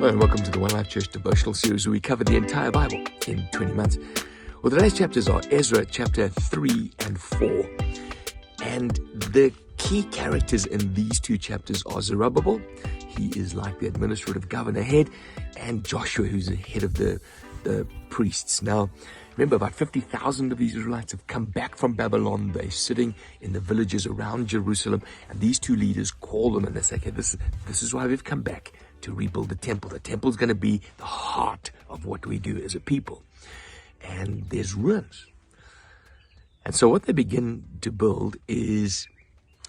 Hello and welcome to the One Life Church devotional series where we cover the entire Bible in 20 months. Well, today's chapters are Ezra chapter 3 and 4. And the key characters in these two chapters are Zerubbabel, he is like the administrative governor head, and Joshua, who's the head of the priests. Now, remember, about 50,000 of these Israelites have come back from Babylon. They're sitting in the villages around Jerusalem, and these two leaders call them and they say, okay, this is why we've come back, to rebuild the temple. The temple is going to be the heart of what we do as a people. And there's ruins. And so what they begin to build is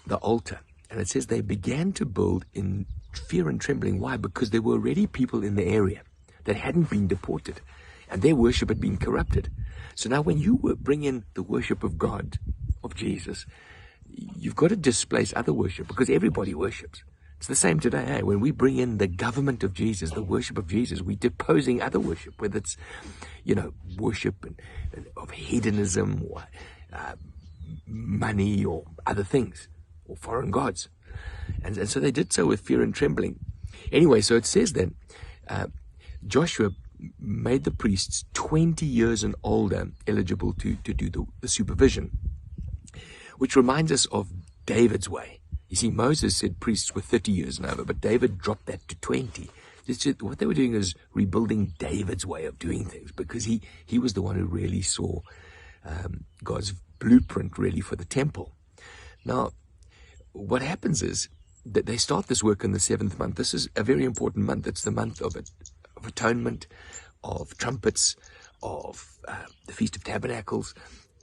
the altar. And it says they began to build in fear and trembling. Why? Because there were already people in the area that hadn't been deported, and their worship had been corrupted. So now when you bring in the worship of God, of Jesus, you've got to displace other worship, because everybody worships. It's the same today, eh? When we bring in the government of Jesus, the worship of Jesus, we're deposing other worship, whether it's, worship of hedonism or money or other things or foreign gods. And so they did so with fear and trembling. Anyway, so it says then, Joshua made the priests 20 years and older eligible to do the supervision, which reminds us of David's way. You see, Moses said priests were 30 years and over, but David dropped that to 20. What they were doing is rebuilding David's way of doing things, because he was the one who really saw God's blueprint really for the temple. Now, what happens is that they start this work in the 7th month. This is a very important month. It's the month of atonement, of trumpets, of the Feast of Tabernacles.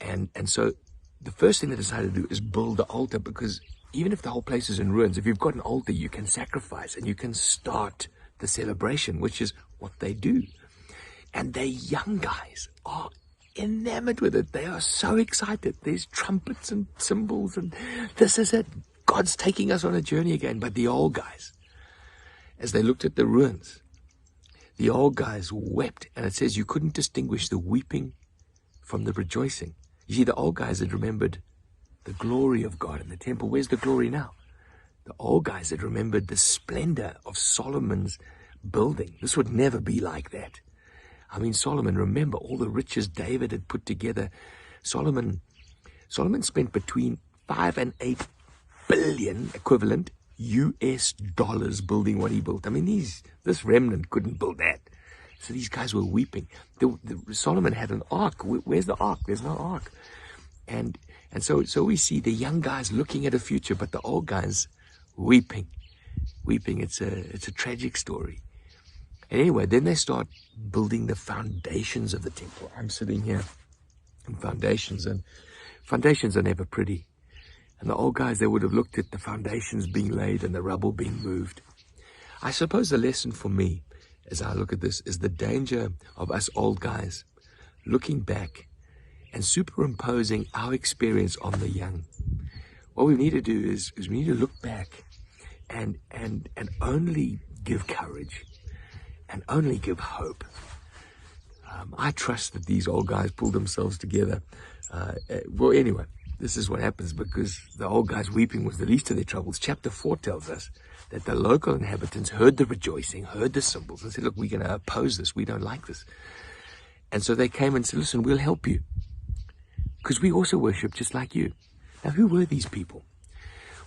And so the first thing they decided to do is build the altar, because even if the whole place is in ruins, if you've got an altar, you can sacrifice and you can start the celebration, which is what they do. And the young guys are enamored with it. They are so excited. There's trumpets and cymbals, and this is it. God's taking us on a journey again. But the old guys, as they looked at the ruins, the old guys wept. And it says you couldn't distinguish the weeping from the rejoicing. You see, the old guys had remembered the glory of God in the temple. Where's the glory now? The old guys had remembered the splendor of Solomon's building. This would never be like that. I mean, Solomon, remember all the riches David had put together. Solomon spent between 5 and 8 billion equivalent US dollars building what he built. I mean, this remnant couldn't build that. So these guys were weeping. Solomon had an ark. Where's the ark? There's no ark. And so we see the young guys looking at a future, but the old guys weeping. It's a tragic story. And anyway, then they start building the foundations of the temple. I'm sitting here in foundations, and foundations are never pretty. And the old guys, they would have looked at the foundations being laid and the rubble being moved. I suppose the lesson for me, as I look at this, is the danger of us old guys looking back and superimposing our experience on the young. What we need to do is we need to look back and only give courage and only give hope. I trust that these old guys pulled themselves together. Well, anyway, this is what happens, because the old guys weeping was the least of their troubles. Chapter 4 tells us that the local inhabitants heard the rejoicing, heard the cymbals, and said, look, we're going to oppose this. We don't like this. And so they came and said, listen, we'll help you, because we also worship just like you. Now, who were these people?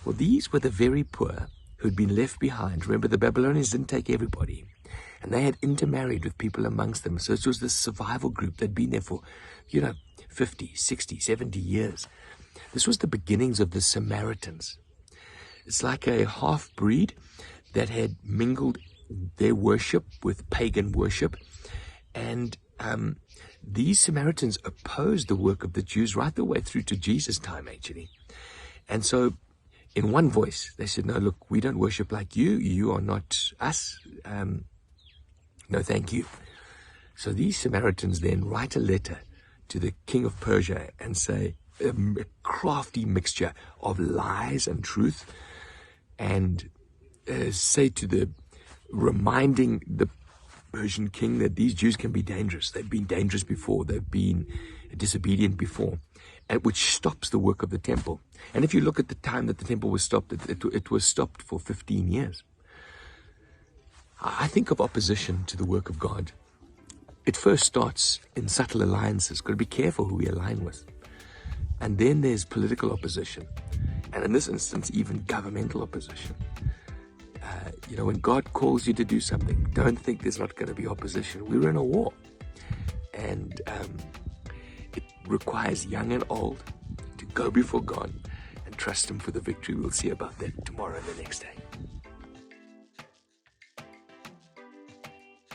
Well, these were the very poor who'd been left behind. Remember, the Babylonians didn't take everybody, and they had intermarried with people amongst them. So it was this survival group that'd been there for, 50, 60, 70 years. This was the beginnings of the Samaritans. It's like a half-breed that had mingled their worship with pagan worship. And these Samaritans opposed the work of the Jews right the way through to Jesus' time, actually. And so in one voice, they said, no, look, we don't worship like you. You are not us. No, thank you. So these Samaritans then write a letter to the king of Persia and say, a crafty mixture of lies and truth, and say to reminding the Persian king that these Jews can be dangerous. They've been dangerous before. They've been disobedient before, and which stops the work of the temple. And if you look at the time that the temple was stopped, it was stopped for 15 years. I think of opposition to the work of God. It first starts in subtle alliances. Got to be careful who we align with. And then there's political opposition. And in this instance, even governmental opposition. When God calls you to do something, don't think there's not going to be opposition. We're in a war. And it requires young and old to go before God and trust Him for the victory. We'll see about that tomorrow and the next day.